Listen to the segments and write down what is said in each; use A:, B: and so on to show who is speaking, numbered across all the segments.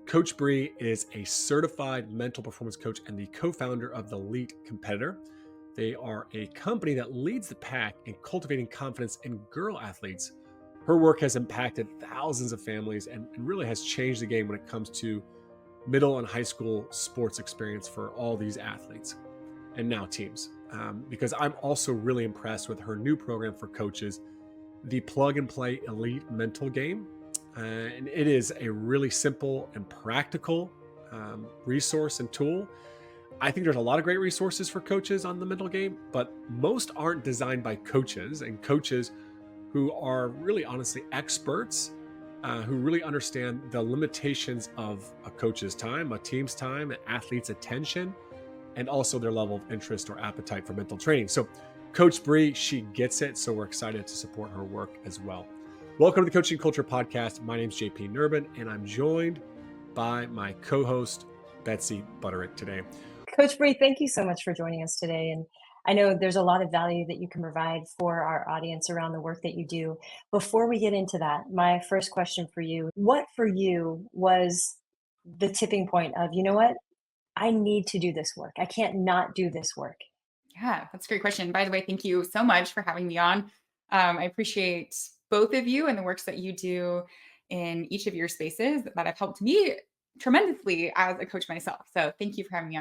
A: Coach Bre is a certified mental performance coach and the co-founder of the Elite Competitor. They are a company that leads the pack in cultivating confidence in girl athletes. Her work has impacted thousands of families and really has changed the game when it comes to middle and high school sports experience for all these athletes and now teams. Because I'm also really impressed with her new program for coaches, the Plug and Play Elite Mental Game. And it is a really simple and practical resource and tool. I think there's a lot of great resources for coaches on the mental game, but most aren't designed by coaches and coaches who are really honestly experts, who really understand the limitations of a coach's time, a team's time, an athlete's attention, and also their level of interest or appetite for mental training. So Coach Bre, she gets it. So we're excited to support her work as well. Welcome to the Coaching Culture Podcast. My name is JP Nerbun, and I'm joined by my co-host, Betsy Butterick today.
B: Coach Bre, thank you so much for joining us today. And I know there's a lot of value that you can provide for our audience around the work that you do. Before we get into that, my first question for you, what for you was the tipping point of, you know what, I need to do this work. I can't not do this work.
C: Yeah, that's a great question. By the way, thank you so much for having me on. I appreciate both of you and the works that you do in each of your spaces that have helped me tremendously as a coach myself. So thank you for having me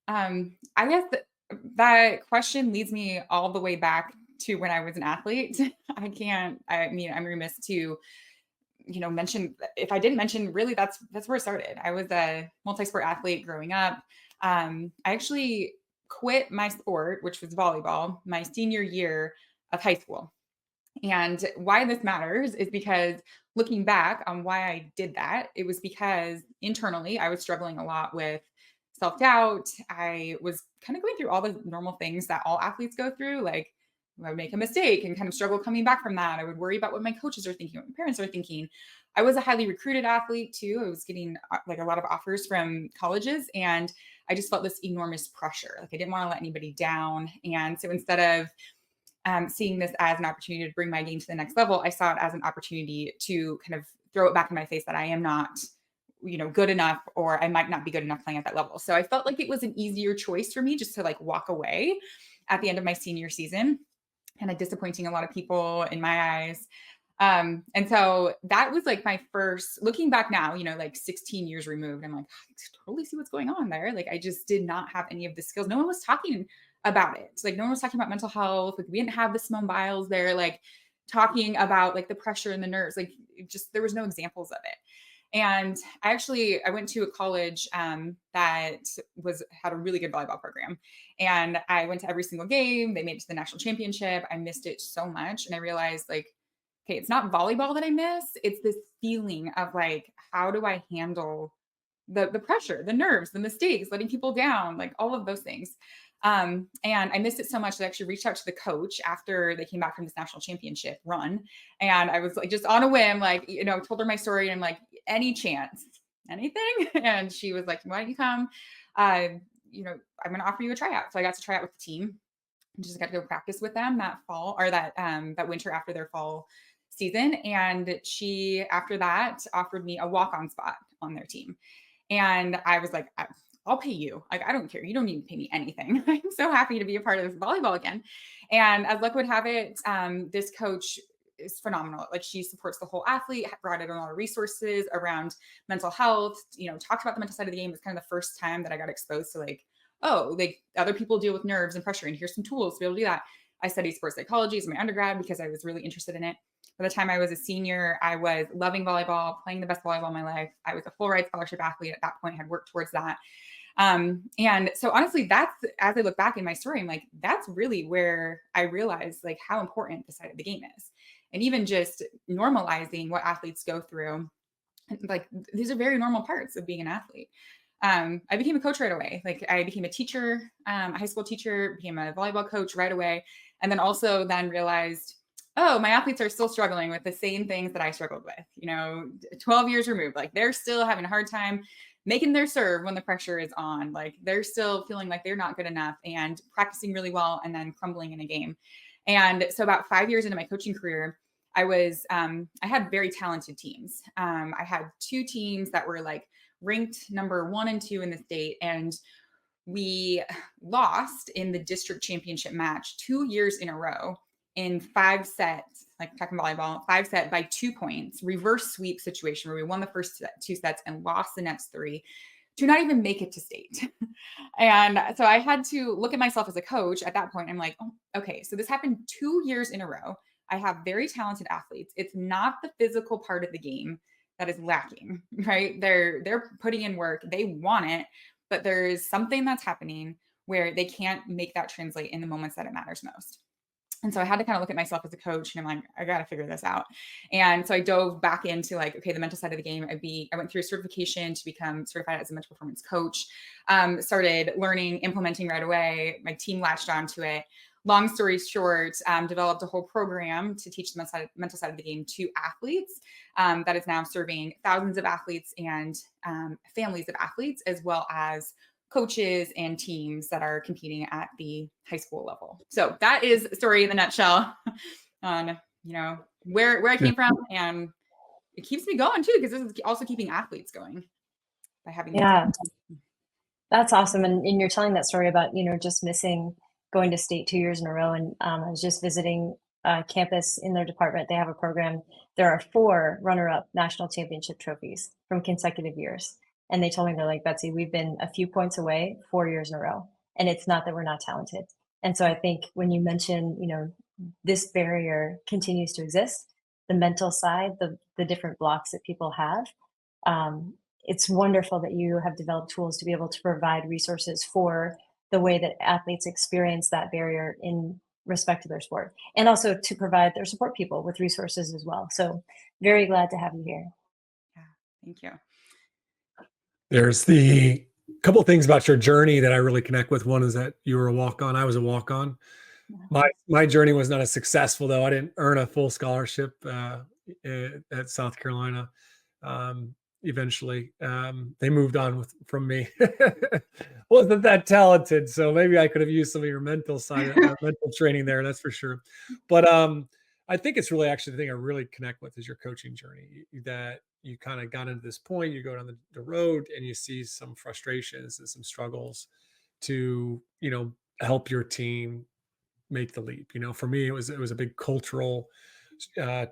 C: on. I guess that question leads me all the way back to when I was an athlete. I'm remiss to, mention, if I didn't mention, really, that's where it started. I was a multi-sport athlete growing up. I actually quit my sport, which was volleyball, my senior year of high school. And why this matters is because looking back on why I did that, it was because internally I was struggling a lot with self-doubt. I was kind of going through all the normal things that all athletes go through. Like I would make a mistake and kind of struggle coming back from that. I would worry about what my coaches are thinking, what my parents are thinking. I was a highly recruited athlete too. I was getting like a lot of offers from colleges, and I just felt this enormous pressure. Like I didn't want to let anybody down. And so instead of seeing this as an opportunity to bring my game to the next level, I saw it as an opportunity to kind of throw it back in my face that I am not, good enough, or I might not be good enough playing at that level. So I felt like it was an easier choice for me just to like walk away at the end of my senior season, kind of disappointing a lot of people in my eyes. And so that was like my first, looking back now, like 16 years removed, I'm like, I totally see what's going on there. Like I just did not have any of the skills. No one was talking about it. Like no one was talking about mental health. Like we didn't have the Simone Biles there, like talking about like the pressure and the nerves. Like there was no examples of it. And I went to a college that had a really good volleyball program, and I went to every single game. They made it to the national championship. I missed it so much. And I realized like, okay, it's not volleyball that I miss. It's this feeling of like, how do I handle the pressure, the nerves, the mistakes, letting people down, like all of those things. And I missed it so much that I actually reached out to the coach after they came back from this national championship run. And I was like, just on a whim, like, told her my story, and I'm like, any chance, anything? And she was like, why don't you come? I'm going to offer you a tryout. So I got to try out with the team and just got to go practice with them that fall, or that winter after their fall season. And she, after that, offered me a walk-on spot on their team. And I was like, I'll pay you. Like, I don't care. You don't need to pay me anything. I'm so happy to be a part of volleyball again. And as luck would have it, this coach is phenomenal. Like she supports the whole athlete, brought in a lot of resources around mental health, talked about the mental side of the game. It was kind of the first time that I got exposed to like, oh, like other people deal with nerves and pressure, and here's some tools to be able to do that. I studied sports psychology as my undergrad because I was really interested in it. By the time I was a senior, I was loving volleyball, playing the best volleyball in my life. I was a full ride scholarship athlete at that point, had worked towards that. And so honestly, that's, as I look back in my story, I'm like, that's really where I realized like how important the side of the game is. And even just normalizing what athletes go through. Like these are very normal parts of being an athlete. I became a coach right away. Like I became a teacher, a high school teacher, became a volleyball coach right away. And then also then realized, oh, my athletes are still struggling with the same things that I struggled with, 12 years removed. Like they're still having a hard time making their serve when the pressure is on. Like they're still feeling like they're not good enough and practicing really well and then crumbling in a game. And so about 5 years into my coaching career, I had very talented teams. I had 2 teams that were like ranked number 1 and 2 in the state, and we lost in the district championship match 2 years in a row in 5 sets, like track and volleyball, 5 set by 2 points, reverse sweep situation where we won the first 2 sets and lost the next 3 to not even make it to state. And so I had to look at myself as a coach at that point. I'm like, oh, okay, so this happened 2 years in a row. I have very talented athletes. It's not the physical part of the game that is lacking, right? They're putting in work. They want it, but there's something that's happening where they can't make that translate in the moments that it matters most. And so I had to kind of look at myself as a coach, and I'm like, I got to figure this out. And so I dove back into like, okay, the mental side of the game. I went through a certification to become certified as a mental performance coach. Started learning, implementing right away. My team latched onto it. Long story short, developed a whole program to teach the mental side of the game to athletes that is now serving thousands of athletes and families of athletes, as well as coaches and teams that are competing at the high school level. So that is the story in a nutshell on, where I came from. And it keeps me going too, because this is also keeping athletes going by having.
B: Yeah, that's awesome. And you're telling that story about, just missing going to state 2 years in a row. And I was just visiting a campus in their department. They have a program. There are 4 runner-up national championship trophies from consecutive years. And they told me, they're like, Betsy, we've been a few points away 4 years in a row. And it's not that we're not talented. And so I think when you mention, this barrier continues to exist, the mental side, the different blocks that people have, it's wonderful that you have developed tools to be able to provide resources for the way that athletes experience that barrier in respect to their sport, and also to provide their support people with resources as well. So very glad to have you here.
C: Yeah, thank you.
A: There's the couple of things about your journey that I really connect with. One is that you were a walk-on. I was a walk-on. My journey was not as successful, though. I didn't earn a full scholarship at South Carolina. Eventually, they moved on from me. Wasn't that talented, so maybe I could have used some of your mental side, mental training there. That's for sure. But I think it's really actually the thing I really connect with is your coaching journey. That you kind of got into this point, you go down the road, and you see some frustrations and some struggles to help your team make the leap. For me, it was a big cultural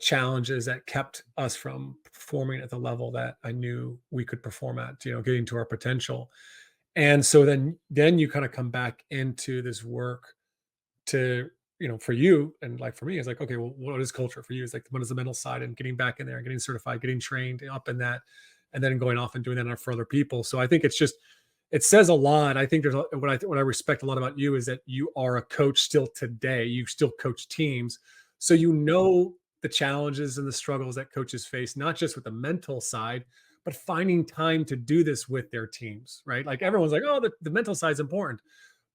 A: challenges that kept us from performing at the level that I knew we could perform at, getting to our potential. And so then you kind of come back into this work to, for you and like for me, it's like, okay, well, what is culture for you? It's like, what is the mental side and getting back in there, getting certified, getting trained up in that, and then going off and doing that for other people. So I think it says a lot. I think what I respect a lot about you is that you are a coach still today. You still coach teams. So the challenges and the struggles that coaches face, not just with the mental side, but finding time to do this with their teams, right? Like everyone's like, oh, the mental side is important.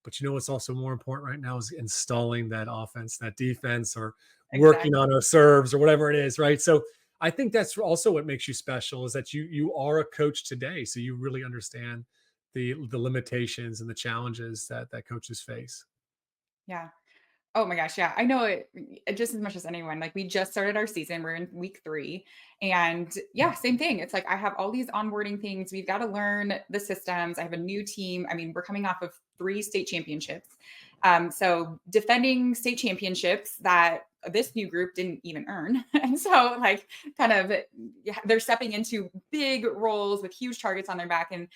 A: But what's also more important right now is installing that offense, that defense, or working on our serves or whatever it is, right? So I think that's also what makes you special is that you are a coach today. So you really understand the limitations and the challenges that coaches face.
C: Yeah. Oh my gosh, yeah. I know it just as much as anyone. Like we just started our season. We're in week 3. And yeah, same thing. It's like I have all these onboarding things. We've got to learn the systems. I have a new team. I mean, we're coming off of 3 state championships. So defending state championships that this new group didn't even earn. And so like kind of they're stepping into big roles with huge targets on their back. And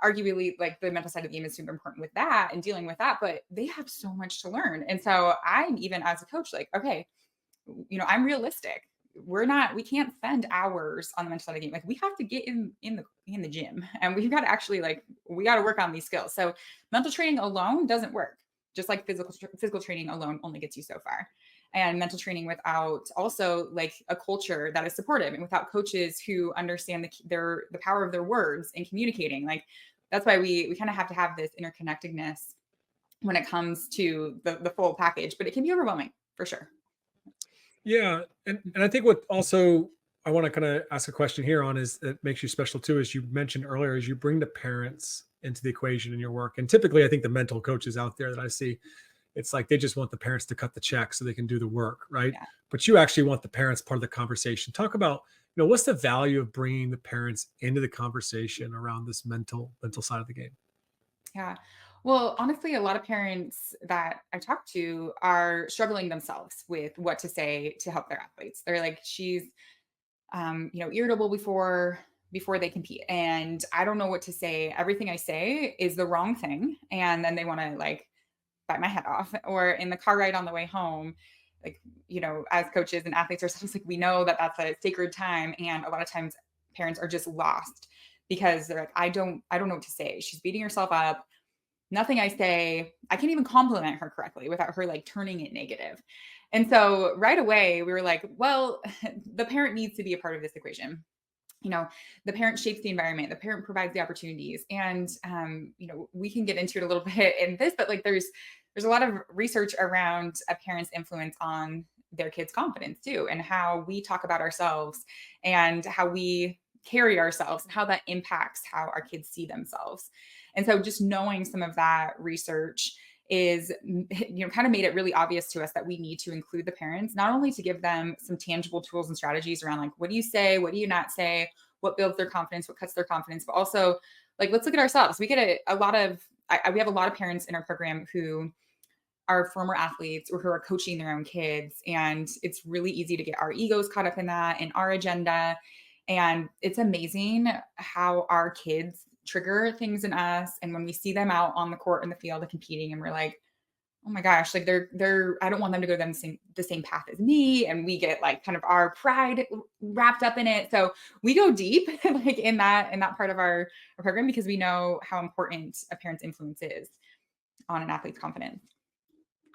C: arguably like the mental side of the game is super important with that and dealing with that, but they have so much to learn. And so I'm even as a coach, like, okay, I'm realistic. We can't spend hours on the mental side of the game. Like we have to get in the gym and we've got to actually we got to work on these skills. So mental training alone doesn't work. Just like physical training alone only gets you so far. And mental training without also like a culture that is supportive and without coaches who understand the power of their words and communicating. Like that's why we kind of have to have this interconnectedness when it comes to the full package, but it can be overwhelming for sure.
A: Yeah. And I think what also I want to kind of ask a question here on is that makes you special too, as you mentioned earlier, is you bring the parents into the equation in your work. And typically I think the mental coaches out there that I see, it's like they just want the parents to cut the check so they can do the work, right?
C: Yeah.
A: But you actually want the parents part of the conversation. Talk about, what's the value of bringing the parents into the conversation around this mental side of the game?
C: Yeah. Well, honestly, a lot of parents that I talk to are struggling themselves with what to say to help their athletes. They're like, she's, irritable before they compete, and I don't know what to say. Everything I say is the wrong thing, and then they want to like bite my head off. Or in the car ride on the way home, like, as coaches and athletes ourselves, like we know that that's a sacred time, and a lot of times parents are just lost because they're like, I don't know what to say. She's beating herself up. Nothing I say, I can't even compliment her correctly without her like turning it negative. And so right away we were like, well, the parent needs to be a part of this equation. You know, the parent shapes the environment, the parent provides the opportunities. And we can get into it a little bit in this, but like there's a lot of research around a parent's influence on their kids' confidence too, and how we talk about ourselves and how we carry ourselves and how that impacts how our kids see themselves. And so just knowing some of that research is, kind of made it really obvious to us that we need to include the parents, not only to give them some tangible tools and strategies around like, what do you say? What do you not say? What builds their confidence? What cuts their confidence? But also like, let's look at ourselves. We get a lot of, we have a lot of parents in our program who are former athletes or who are coaching their own kids. And it's really easy to get our egos caught up in that and our agenda. And it's amazing how our kids trigger things in us. And when we see them out on the court in the field and competing, and we're like, oh my gosh, like I don't want them to go down the same path as me. And we get like kind of our pride wrapped up in it. So we go deep like in that part of our program, because we know how important a parent's influence is on an athlete's confidence.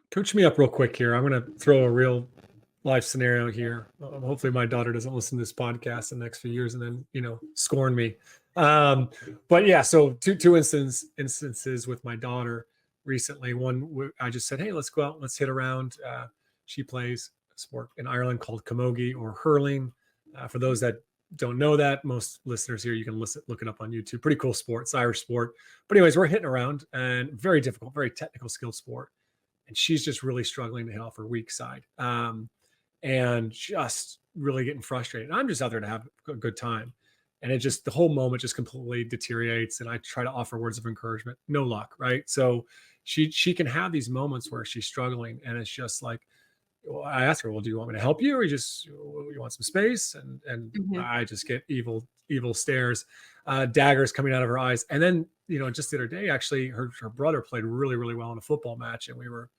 A: Coach me up real quick here. I'm going to throw a real life scenario here. Hopefully my daughter doesn't listen to this podcast in the next few years and then, scorn me. But yeah, so two instances with my daughter recently. One, I just said, hey, let's go out, let's hit around. She plays a sport in Ireland called camogie or hurling. For those that don't know that, most listeners here, you can look it up on YouTube. Pretty cool sport. It's Irish sport. But anyways, we're hitting around, and very difficult, very technical, skilled sport. And she's just really struggling to hit off her weak side, and just really getting frustrated. And I'm just out there to have a good time. And the whole moment just completely deteriorates. And I try to offer words of encouragement. No luck, right? So she can have these moments where she's struggling, and it's just like, I ask her, well, do you want me to help you, or you want some space? And
C: Mhm.
A: I just get evil stares, daggers coming out of her eyes. And then, just the other day, actually, her brother played really, really well in a football match. And we were,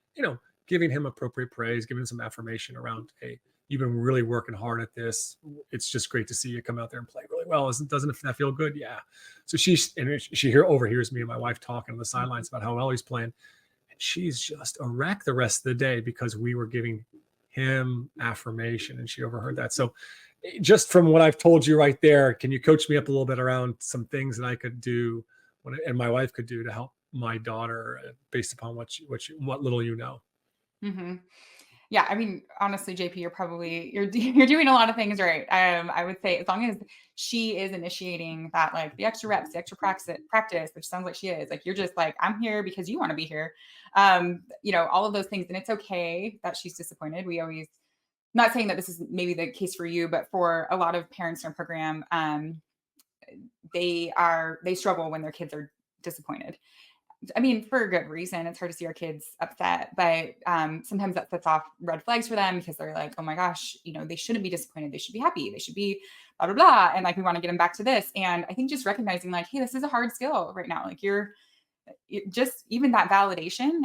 A: giving him appropriate praise, giving him some affirmation around, hey, you've been really working hard at this. It's just great to see you come out there and play really well. Doesn't that feel good? Yeah. So she overhears me and my wife talking on the sidelines about how well he's playing. And she's just a wreck the rest of the day because we were giving him affirmation, and she overheard that. So just from what I've told you right there, can you coach me up a little bit around some things that I could do and my wife could do to help my daughter based upon what little you know?
C: Mhm. Yeah, I mean, honestly, JP, you're doing a lot of things right. I would say as long as she is initiating that, like the extra reps, the extra practice, which sounds like she is, like you're just like, I'm here because you want to be here. All of those things. And it's okay that she's disappointed. We always, not saying that this is maybe the case for you, but for a lot of parents in our program, they struggle when their kids are disappointed. I mean, for a good reason. It's hard to see our kids upset, but sometimes that sets off red flags for them because they're like, oh my gosh, they shouldn't be disappointed. They should be happy. They should be blah, blah, blah. And like, we want to get them back to this. And I think just recognizing like, hey, this is a hard skill right now. Like just even that validation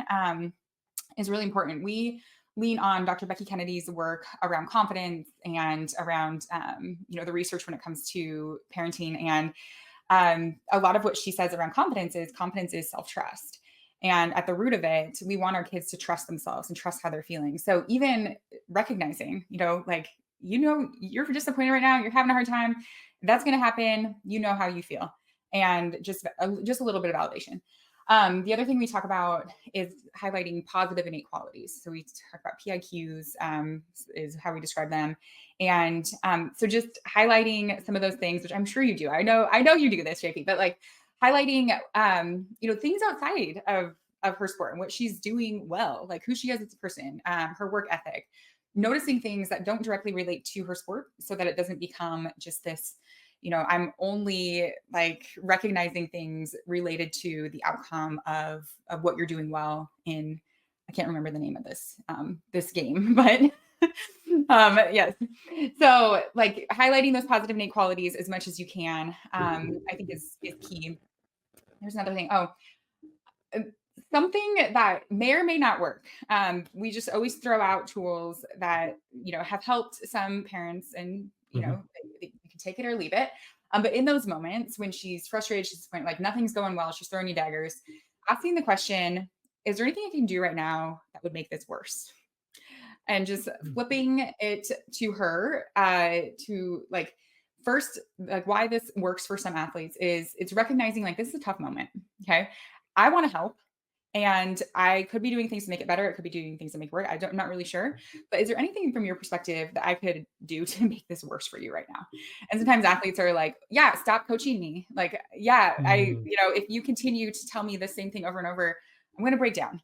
C: is really important. We lean on Dr. Becky Kennedy's work around confidence and around, the research when it comes to parenting. And a lot of what she says around confidence is self-trust. And at the root of it, we want our kids to trust themselves and trust how they're feeling. So even recognizing, you're disappointed right now, you're having a hard time, that's going to happen. You know how you feel. And just a little bit of validation. The other thing we talk about is highlighting positive innate qualities. So we talk about PIQs, is how we describe them. And so just highlighting some of those things, which I'm sure you do. I know you do this, JP, but like highlighting, things outside of of her sport and what she's doing well, like who she is as a person, her work ethic, noticing things that don't directly relate to her sport so that it doesn't become just this, I'm only like recognizing things related to the outcome of what you're doing well in, I can't remember the name of this game, but yes. So like highlighting those positive innate qualities as much as you can, I think is key. There's another thing. Oh, uh, something that may or may not work. We just always throw out tools that, have helped some parents, and,
A: Mhm.
C: you can take it or leave it. But in those moments when she's frustrated, she's disappointed, like nothing's going well, she's throwing you daggers, asking the question, is there anything I can do right now that would make this worse? And just
A: Mm.
C: flipping it to her, to like, first, like why this works for some athletes is it's recognizing like this is a tough moment. Okay. I want to help. And I could be doing things to make it better. It could be doing things to make it work. I'm not really sure. But is there anything from your perspective that I could do to make this worse for you right now? And sometimes athletes are like, yeah, stop coaching me. Like, yeah,
A: Mm.
C: if you continue to tell me the same thing over and over, I'm going to break down.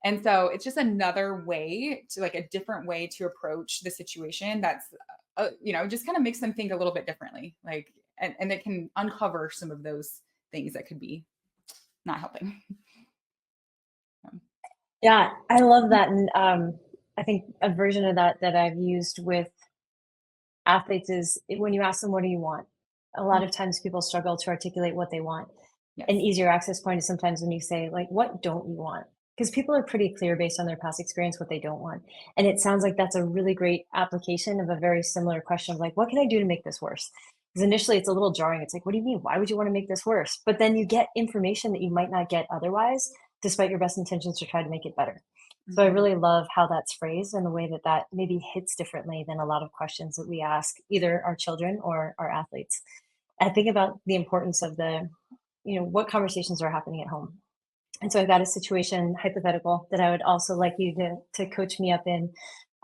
C: And so it's just another way to, like, a different way to approach the situation that's, just kind of makes them think a little bit differently. Like, and it can uncover some of those things that could be not helping. Um,
B: Yeah, I love that. And I think a version of that that I've used with athletes is when you ask them, what do you want? A lot of times people struggle to articulate what they want. An
C: Yes.
B: easier access point is sometimes when you say, like, what don't you want? Because people are pretty clear based on their past experience what they don't want. And it sounds like that's a really great application of a very similar question of like, what can I do to make this worse? Because initially it's a little jarring. It's like, what do you mean? Why would you want to make this worse? But then you get information that you might not get otherwise, despite your best intentions to try to make it better. So I
C: Mhm.
B: really love how that's phrased and the way that that maybe hits differently than a lot of questions that we ask either our children or our athletes. I think about the importance of what conversations are happening at home. And so I've got a situation hypothetical that I would also like you to coach me up in.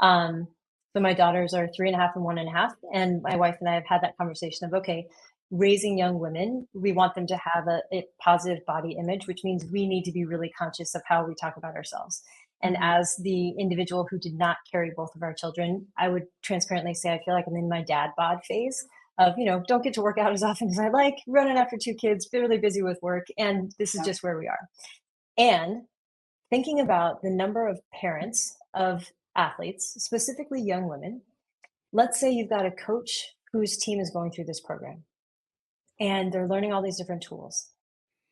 B: Um, so my daughters are 3.5 and 1.5, and my wife and I have had that conversation of okay, raising young women, we want them to have a positive body image, which means we need to be really conscious of how we talk about ourselves. And
C: Mhm.
B: as the individual who did not carry both of our children, I would transparently say I feel like I'm in my dad bod phase of, don't get to work out as often as I like, running after 2 kids, really busy with work, and this is
C: Yeah.
B: just where we are. And thinking about the number of parents of athletes, specifically young women, let's say you've got a coach whose team is going through this program and they're learning all these different tools.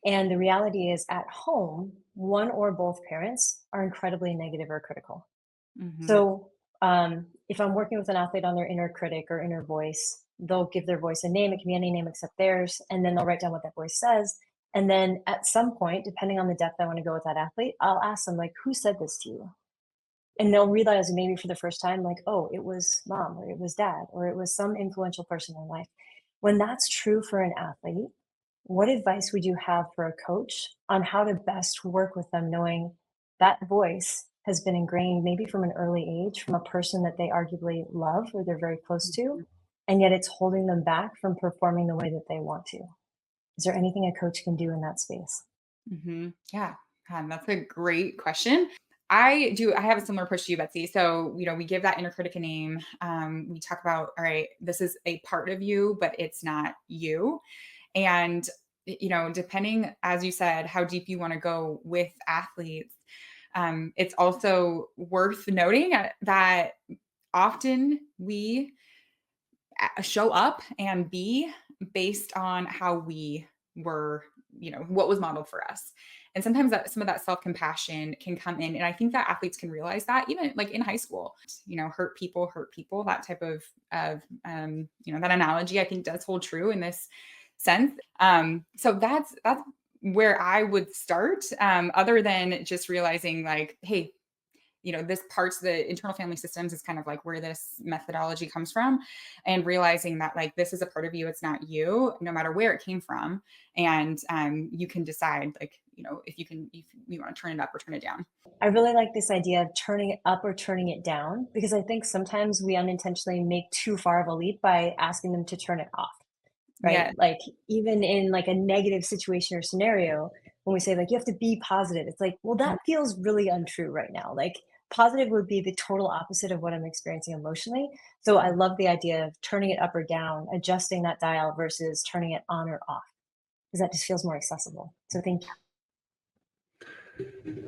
B: And the reality is, at home, one or both parents are incredibly negative or critical.
C: Mhm.
B: So, if I'm working with an athlete on their inner critic or inner voice, they'll give their voice a name. It can be any name except theirs. And then they'll write down what that voice says. And then at some point, depending on the depth I want to go with that athlete, I'll ask them, like, who said this to you? And they'll realize maybe for the first time, like, oh, it was mom or it was dad or it was some influential person in life. When that's true for an athlete, what advice would you have for a coach on how to best work with them, knowing that voice has been ingrained maybe from an early age from a person that they arguably love or they're very close to, and yet it's holding them back from performing the way that they want to? Is there anything a coach can do in that space?
C: Yeah. That's a great question. I have a similar approach to you, Betsy. So, we give that inner critic a name. We talk about, all right, this is a part of you, but it's not you. And, depending, as you said, how deep you want to go with athletes, it's also worth noting that often we show up and be based on how we were, what was modeled for us. And sometimes that some of that self-compassion can come in. And I think that athletes can realize that even like in high school, hurt people, that type of that analogy I think does hold true in this sense. So that's where I would start, other than just realizing like, hey, this parts of the internal family systems is kind of like where this methodology comes from, and realizing that like this is a part of you, it's not you, no matter where it came from. And you can decide like, if you want to turn it up or turn it down.
B: I really like this idea of turning it up or turning it down because I think sometimes we unintentionally make too far of a leap by asking them to turn it off. Right?
C: Yeah.
B: Like, even in, like, a negative situation or scenario, when we say like, you have to be positive, it's like, well, that feels really untrue right now. Like positive would be the total opposite of what I'm experiencing emotionally. So I love the idea of turning it up or down, adjusting that dial versus turning it on or off, because that just feels more accessible. So thank you.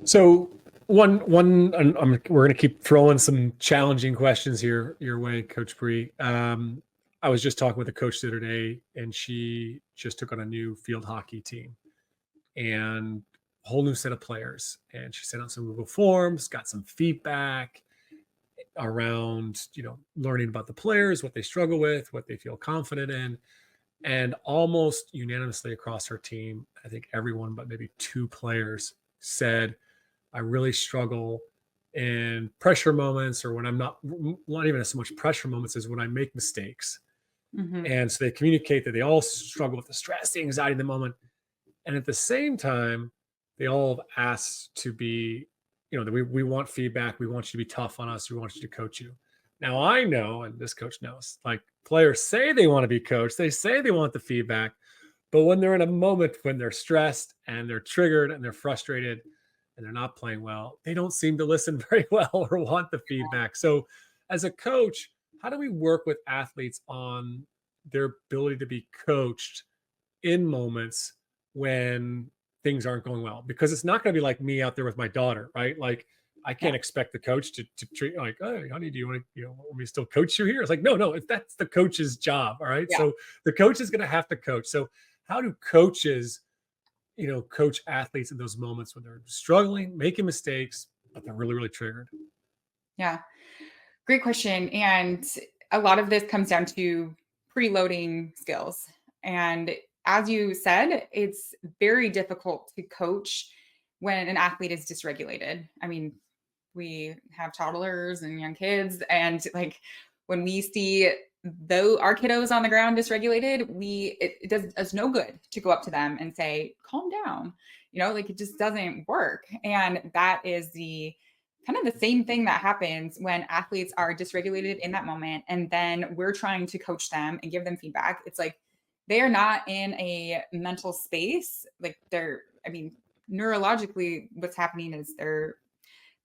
A: So we're going to keep throwing some challenging questions here your way, Coach Bre. I was just talking with a coach the other day, and she just took on a new field hockey team and a whole new set of players. And she sent out some Google Forms, got some feedback around, learning about the players, what they struggle with, what they feel confident in. And almost unanimously across her team, I think everyone but maybe two players said, I really struggle in pressure moments, or when I'm not even so much pressure moments as when I make mistakes.
C: Mm-hmm.
A: And so they communicate that they all struggle with the stress, the anxiety in the moment. And at the same time, they all have asked to be, that we want feedback. We want you to be tough on us. We want you to coach you. Now I know, and this coach knows, like players say they want to be coached. They say they want the feedback, but when they're in a moment when they're stressed and they're triggered and they're frustrated and they're not playing well, they don't seem to listen very well or want the feedback. So as a coach, how do we work with athletes on their ability to be coached in moments when things aren't going well? Because it's not going to be like me out there with my daughter, right? Like I
B: Yeah.
A: can't expect the coach to treat like, hey, honey, do you want to, want me to still coach you here? It's like, no, that's the coach's job. All right.
C: Yeah.
A: So the coach is going to have to coach. So how do coaches, coach athletes in those moments when they're struggling, making mistakes, but they're really, really triggered?
C: Yeah. Great question. And a lot of this comes down to preloading skills. And as you said, it's very difficult to coach when an athlete is dysregulated. I mean, we have toddlers and young kids, and like when we see though our kiddos on the ground dysregulated, it does us no good to go up to them and say, calm down. Like it just doesn't work. And that is the kind of the same thing that happens when athletes are dysregulated in that moment. And then we're trying to coach them and give them feedback. It's like they are not in a mental space. Like neurologically, what's happening is their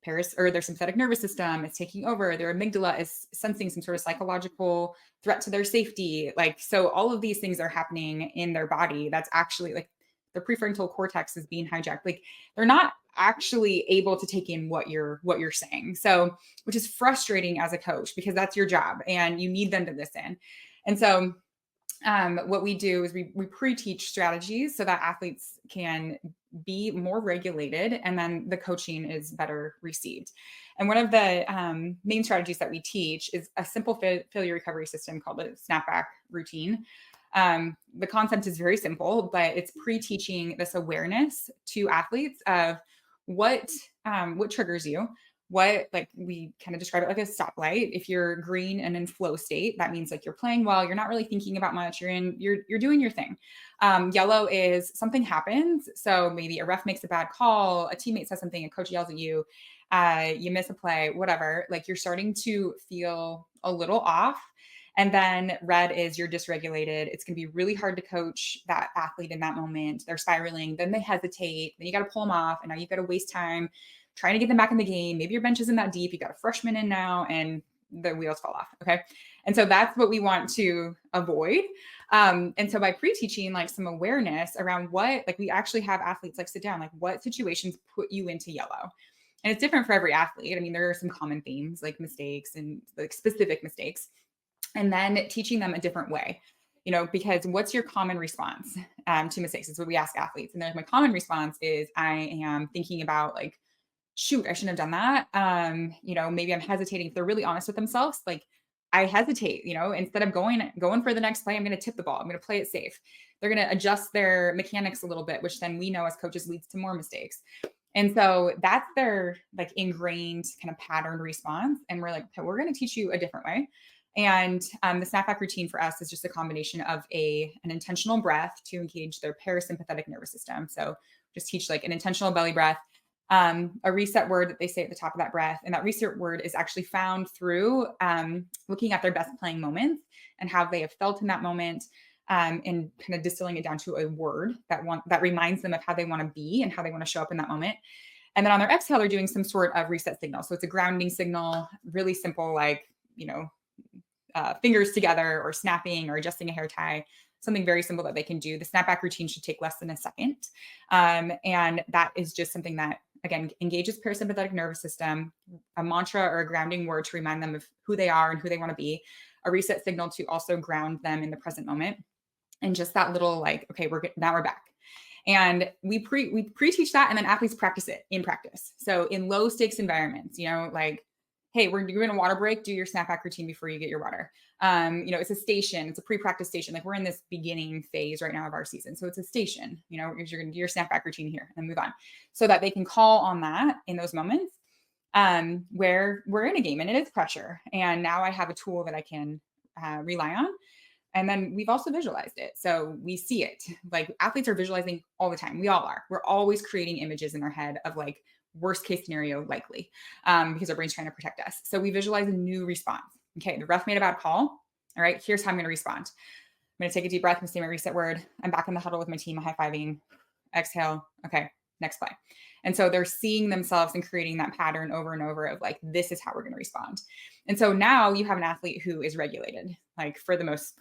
C: their sympathetic nervous system is taking over. Their amygdala is sensing some sort of psychological threat to their safety. Like, so all of these things are happening in their body. That's actually like the prefrontal cortex is being hijacked. Like they're not actually able to take in what you're saying. So, which is frustrating as a coach because that's your job and you need them to listen. And so what we do is we pre-teach strategies so that athletes can be more regulated and then the coaching is better received. And one of the main strategies that we teach is a simple failure recovery system called the Snapback routine. The concept is very simple, but it's pre-teaching this awareness to athletes of what triggers you. What, like we kind of describe it like a stoplight. If you're green and in flow state, that means like you're playing well, you're not really thinking about much, you're doing your thing. Yellow is something happens. So maybe a ref makes a bad call, a teammate says something, a coach yells at you, you miss a play, whatever, like you're starting to feel a little off. And then red is you're dysregulated. It's going to be really hard to coach that athlete in that moment. They're spiraling, then they hesitate, then you got to pull them off. And now you got to waste time trying to get them back in the game. Maybe your bench isn't that deep. You got a freshman in now and the wheels fall off. Okay. And so that's what we want to avoid. And so by pre-teaching like some awareness around we actually have athletes like sit down, like what situations put you into yellow. And it's different for every athlete. I mean, there are some common themes like mistakes and like specific mistakes, and then teaching them a different way, because what's your common response to mistakes is what we ask athletes. And then my common response is I am thinking about like, shoot, I shouldn't have done that. Maybe I'm hesitating. If they're really honest with themselves, like I hesitate, instead of going for the next play, I'm going to tip the ball. I'm going to play it safe. They're going to adjust their mechanics a little bit, which then we know as coaches leads to more mistakes. And so that's their like ingrained kind of patterned response. And we're like, okay, we're going to teach you a different way. And the snapback routine for us is just a combination of an intentional breath to engage their parasympathetic nervous system. So just teach like an intentional belly breath, a reset word that they say at the top of that breath. And that reset word is actually found through looking at their best playing moments and how they have felt in that moment. and kind of distilling it down to a word that reminds them of how they want to be and how they want to show up in that moment. And then on their exhale, they're doing some sort of reset signal. So it's a grounding signal, really simple, like, fingers together or snapping or adjusting a hair tie, something very simple that they can do. The snapback routine should take less than a second. And that is just something that, again, engages parasympathetic nervous system, a mantra or a grounding word to remind them of who they are and who they want to be, a reset signal to also ground them in the present moment. And just that little like, okay, now we're back. And we pre-teach that, and then athletes practice it in practice. So in low stakes environments, like, hey, we're doing a water break, do your snapback routine before you get your water. It's a station, it's a pre-practice station. Like we're in this beginning phase right now of our season. So it's a station, you're going to do your snapback routine here and move on, so that they can call on that in those moments where we're in a game and it is pressure. And now I have a tool that I can rely on. And then we've also visualized it. So we see it. Like athletes are visualizing all the time. We all are. We're always creating images in our head of like worst case scenario likely, because our brain's trying to protect us. So we visualize a new response. Okay, the ref made a bad call. All right, here's how I'm going to respond. I'm going to take a deep breath and say my reset word. I'm back in the huddle with my team, high-fiving, exhale. Okay, next play. And so they're seeing themselves and creating that pattern over and over of like, this is how we're going to respond. And so now you have an athlete who is regulated, like for the most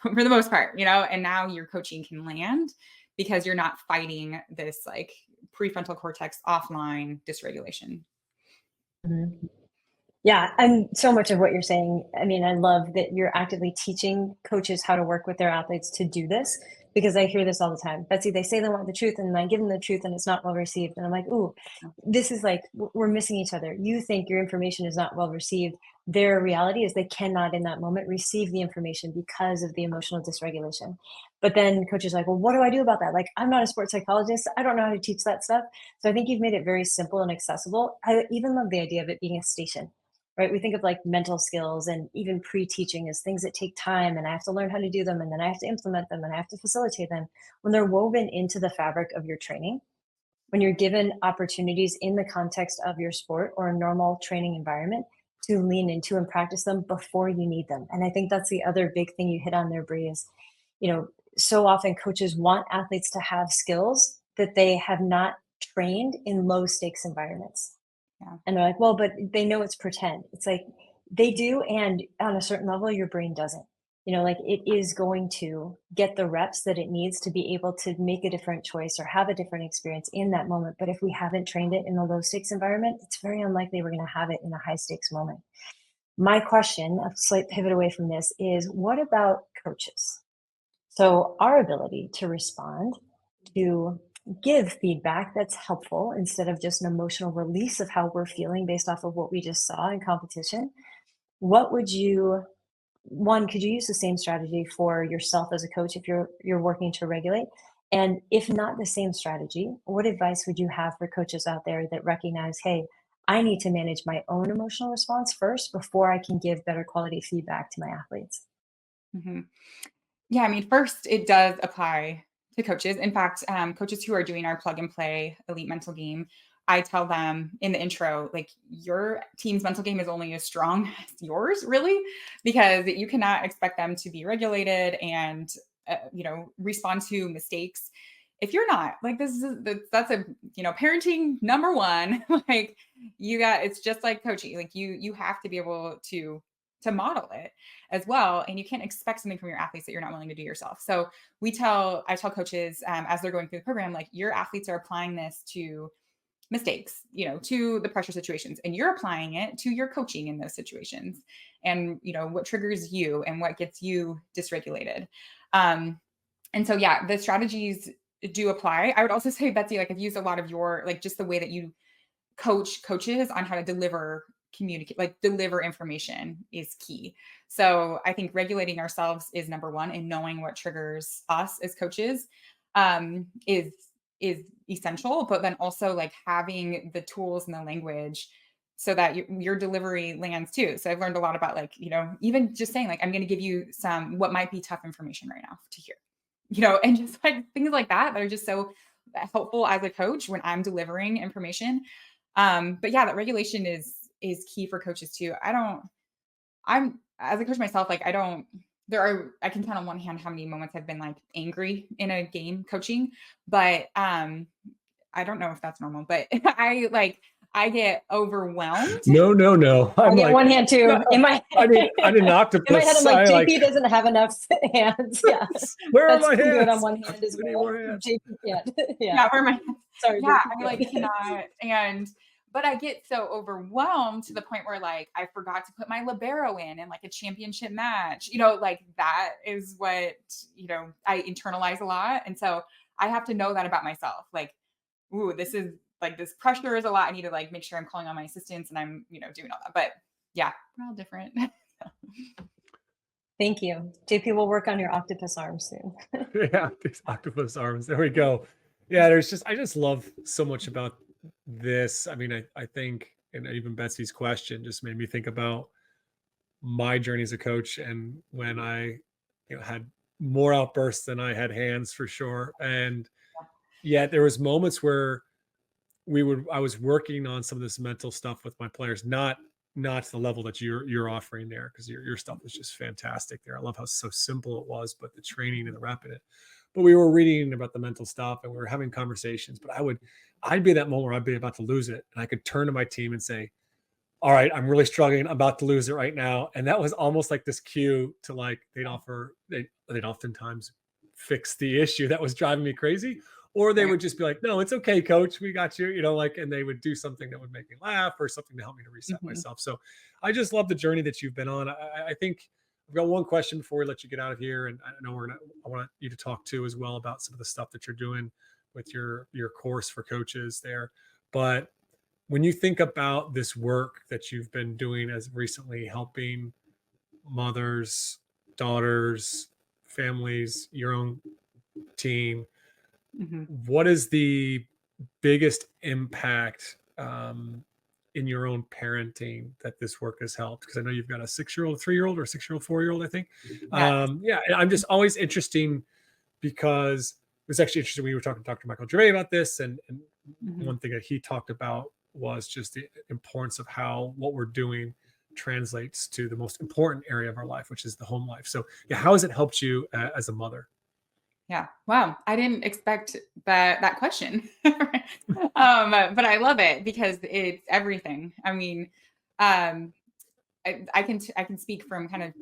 C: part, and now your coaching can land because you're not fighting this like prefrontal cortex offline dysregulation.
B: Mm-hmm. Yeah. And so much of what you're saying, I mean, I love that you're actively teaching coaches how to work with their athletes to do this, because I hear this all the time. Betsy, they say they want the truth and I give them the truth and it's not well received. And I'm like, ooh, this is like, we're missing each other. You think your information is not well received. Their reality is they cannot in that moment receive the information because of the emotional dysregulation. But then coach is like, well, what do I do about that? Like, I'm not a sports psychologist. I don't know how to teach that stuff. So I think you've made it very simple and accessible. I even love the idea of it being a station. Right? We think of like mental skills and even pre-teaching as things that take time, and I have to learn how to do them, and then I have to implement them, and I have to facilitate them. When they're woven into the fabric of your training, when you're given opportunities in the context of your sport or a normal training environment to lean into and practice them before you need them. And I think that's the other big thing you hit on there, Bre, is, so often coaches want athletes to have skills that they have not trained in low stakes environments.
C: Yeah.
B: And they're like, well, but they know it's pretend. It's like they do. And on a certain level, your brain doesn't, like it is going to get the reps that it needs to be able to make a different choice or have a different experience in that moment. But if we haven't trained it in a low stakes environment, it's very unlikely we're going to have it in a high stakes moment. My question, a slight pivot away from this, is what about coaches? So our ability to respond, to give feedback that's helpful instead of just an emotional release of how we're feeling based off of what we just saw in competition. What would you, one, could you use the same strategy for yourself as a coach if you're working to regulate? And if not the same strategy, what advice would you have for coaches out there that recognize, hey, I need to manage my own emotional response first before I can give better quality feedback to my athletes?
C: Mm-hmm. Yeah, I mean, first, it does apply to coaches. In fact, coaches who are doing our plug and play elite mental game, I tell them in the intro, like your team's mental game is only as strong as yours, really, because you cannot expect them to be regulated and, respond to mistakes if you're not. Like that's a, parenting number one. Like it's just like coaching. Like you have to be able to model it as well. And you can't expect something from your athletes that you're not willing to do yourself. So I tell coaches as they're going through the program, like your athletes are applying this to mistakes, to the pressure situations, and you're applying it to your coaching in those situations. And, what triggers you and what gets you dysregulated. And so, yeah, the strategies do apply. I would also say, Betsy, like I've used a lot of your, like just the way that you coaches on how to deliver information is key. So I think regulating ourselves is number one, and knowing what triggers us as coaches is essential, but then also like having the tools and the language so that your delivery lands too. So I've learned a lot about like, even just saying like, I'm going to give you some, what might be tough information right now to hear, and just like things like that are just so helpful as a coach when I'm delivering information. But yeah, that regulation is key for coaches too. I'm as a coach myself, like I don't I can count on one hand how many moments I've been like angry in a game coaching, but I don't know if that's normal, but I get overwhelmed.
A: No, no, no.
B: I
A: I'm
B: get
A: like,
B: one hand too.
A: no,
B: In my
A: I need an
B: in my head, I'm
A: octopus.
B: like,
A: I like,
B: JP doesn't have enough hands. Yeah,
A: where are
B: Betsy
A: my
B: can do it on
A: hands?
B: one hand as
A: I need
B: well.
A: more hands.
B: JP can't. Yeah.
C: Yeah, where my
B: Sorry,
C: yeah,
B: JP
C: I like
B: can't.
C: cannot but I get so overwhelmed to the point where like I forgot to put my libero in like a championship match. Like that is what, I internalize a lot. And so I have to know that about myself. Like, ooh, this is like this pressure is a lot. I need to like make sure I'm calling on my assistants and I'm, doing all that. But yeah, we're all different.
B: Thank you. JP will work on your octopus arms soon.
A: Yeah, these octopus arms. There we go. Yeah, I just love so much about this. I mean, I think, and even Betsy's question just made me think about my journey as a coach and when I, had more outbursts than I had hands for sure. And yet there was moments where I was working on some of this mental stuff with my players, not to the level that you're offering there, because your stuff was just fantastic there. I love how so simple it was, but the training and the rep in it. But we were reading about the mental stuff and we were having conversations. But I'd be in that moment where I'd be about to lose it, and I could turn to my team and say, "All right, I'm really struggling. I'm about to lose it right now." And that was almost like this cue to like they'd oftentimes fix the issue that was driving me crazy, or they
C: Right.
A: would just be like, "No, it's okay, coach. We got you." And they would do something that would make me laugh or something to help me to reset
C: Mhm.
A: myself. So I just love the journey that you've been on. I think I've got one question before we let you get out of here, and I know I want you to talk too as well about some of the stuff that you're doing with your course for coaches there. But when you think about this work that you've been doing as recently, helping mothers, daughters, families, your own team,
C: Mhm.
A: what is the biggest impact in your own parenting that this work has helped? Because I know you've got a 6-year-old, 3-year-old, or 6-year-old, 4-year-old, I think.
C: Yes.
A: Yeah, I'm just always interesting because it was actually interesting when you were talking to Dr. Michael Bre about this, and
C: Mhm.
A: one thing that he talked about was just the importance of how what we're doing translates to the most important area of our life, which is the home life. So, yeah, how has it helped you as a mother?
C: Yeah. Wow. I didn't expect that question. But I love it because it's everything. I mean, um, I can speak from kind of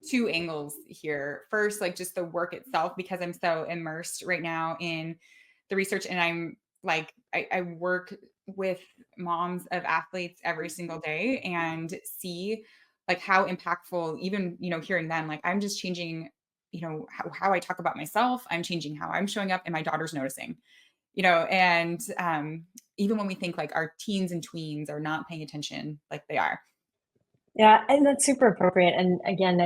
C: two angles here. First, like just the work itself, because I'm so immersed right now in the research, and I'm like I work with moms of athletes every single day and see like how impactful, even hearing them, like I'm just changing how I talk about myself. I'm changing how I'm showing up, and my daughter's noticing, and even when we think like our teens and tweens are not paying attention like they are.
B: Yeah, and that's super appropriate. And again,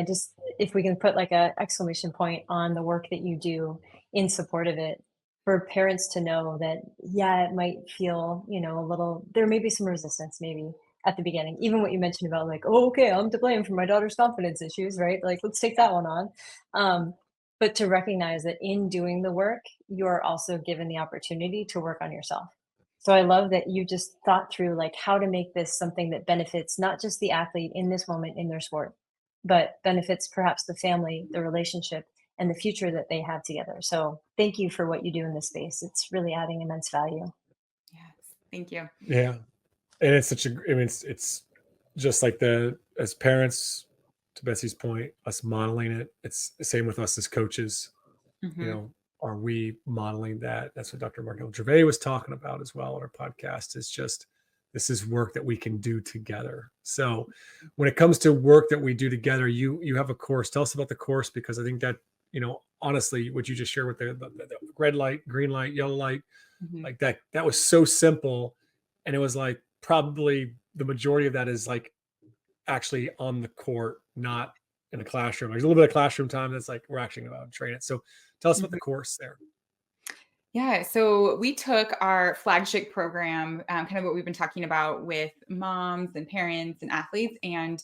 B: if we can put like a exclamation point on the work that you do in support of it, for parents to know that, yeah, it might feel, a little, there may be some resistance maybe at the beginning. Even what you mentioned about like, oh, okay, I'm to blame for my daughter's confidence issues, right? Like, let's take that one on. But to recognize that in doing the work, you're also given the opportunity to work on yourself. So I love that you just thought through like how to make this something that benefits not just the athlete in this moment in their sport, but benefits perhaps the family, the relationship, and the future that they have together. So thank you for what you do in this space. It's really adding immense value.
C: Yes. Thank you.
A: Yeah, and it's such a. I mean, it's just like as parents, to Betsy's point, us modeling it. It's the same with us as coaches.
C: Mhm.
A: Are we modeling that? That's what Dr. Michael Gervais was talking about as well on our podcast. Is just this is work that we can do together. So when it comes to work that we do together, you have a course. Tell us about the course, because I think that honestly, what you just shared with the red light, green light, yellow light,
C: Mhm.
A: like that was so simple, and it was like probably the majority of that is like actually on the court, not in a classroom. There's a little bit of classroom time that's like we're actually about to train it. So tell us about the
C: Mhm.
A: course there.
C: Yeah, so we took our flagship program, kind of what we've been talking about with moms and parents and athletes, and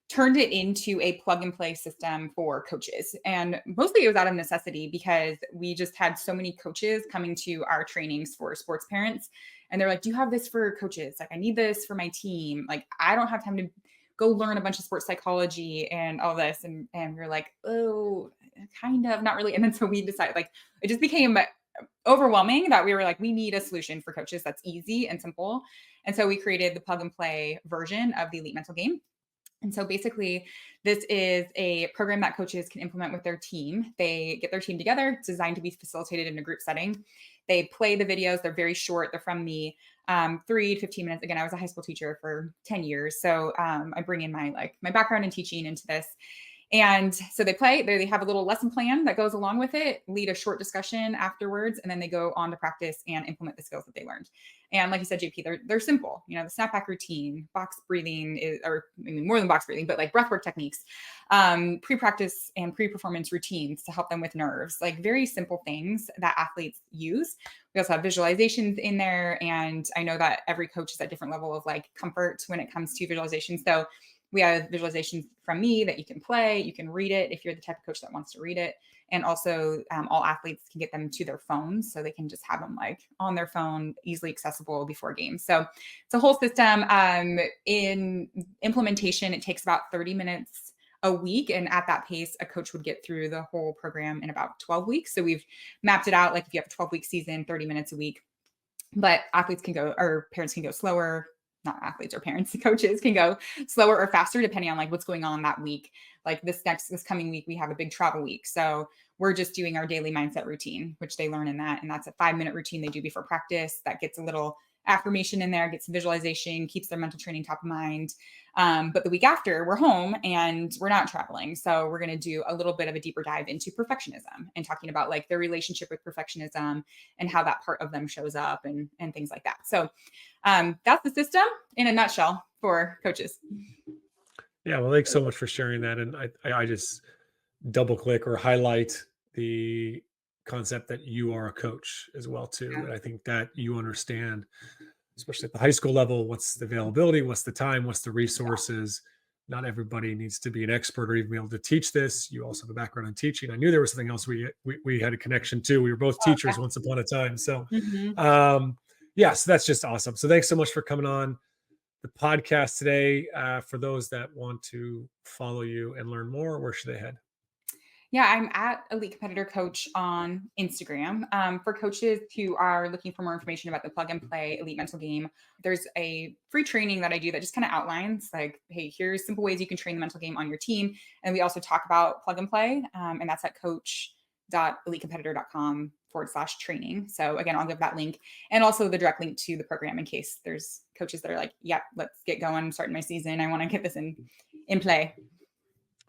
C: turned it into a plug and play system for coaches. And mostly it was out of necessity because we just had so many coaches coming to our trainings for sports parents. And they're like, "Do you have this for coaches? Like, I need this for my team. Like, I don't have time to go learn a bunch of sports psychology and all this. And we were like, oh, kind of, not really. And then so we decided, like, it just became overwhelming that we were like, we need a solution for coaches that's easy and simple. And so we created the plug and play version of the Elite Mental Game. And so basically, this is a program that coaches can implement with their team. They get their team together. It's designed to be facilitated in a group setting. They play the videos. They're very short. They're from me, 3 to 15 minutes. Again, I was a high school teacher for 10 years. So I bring in my background in teaching into this. And so they have a little lesson plan that goes along with it, lead a short discussion afterwards, and then they go on to practice and implement the skills that they learned. And like you said, JP, they're simple. The snapback routine, box breathing more than box breathing, but like breathwork techniques, pre-practice and pre-performance routines to help them with nerves, like very simple things that athletes use. We also have visualizations in there. And I know that every coach is at a different level of like comfort when it comes to visualization. So we have visualizations from me that you can play. You can read it if you're the type of coach that wants to read it. And also all athletes can get them to their phones, so they can just have them like on their phone, easily accessible before games. So it's a whole system. In implementation, it takes about 30 minutes a week. And at that pace, a coach would get through the whole program in about 12 weeks. So we've mapped it out. Like if you have a 12-week season, 30 minutes a week, but athletes can go, or parents can go slower. Not athletes or parents, coaches can go slower or faster depending on like what's going on that week. Like this coming week, we have a big travel week. So we're just doing our daily mindset routine, which they learn in that. And that's a 5-minute routine they do before practice that gets a little affirmation in there, gets some visualization, keeps their mental training top of mind. But the week after, we're home and we're not traveling. So we're going to do a little bit of a deeper dive into perfectionism and talking about like their relationship with perfectionism and how that part of them shows up and things like that. So that's the system in a nutshell for coaches.
A: Yeah, well, thanks so much for sharing that. And I just double click or highlight the concept that you are a coach as well too.
C: Yeah.
A: And I think that you understand, especially at the high school level, what's the availability, what's the time, what's the resources. Not everybody needs to be an expert or even be able to teach this. You also have a background in teaching. I knew there was something else we had a connection to. We were both teachers once upon a time. So yeah, so that's just awesome. So thanks so much for coming on the podcast today. For those that want to follow you and learn more, where should they head?
C: Yeah, I'm at Elite Competitor Coach on Instagram. For coaches who are looking for more information about the plug and play Elite Mental Game, there's a free training that I do that just kind of outlines like, hey, here's simple ways you can train the mental game on your team. And we also talk about plug and play, and that's at coach.elitecompetitor.com/training. So again, I'll give that link and also the direct link to the program in case there's coaches that are like, yeah, let's get going, starting my season. I want to get this in play.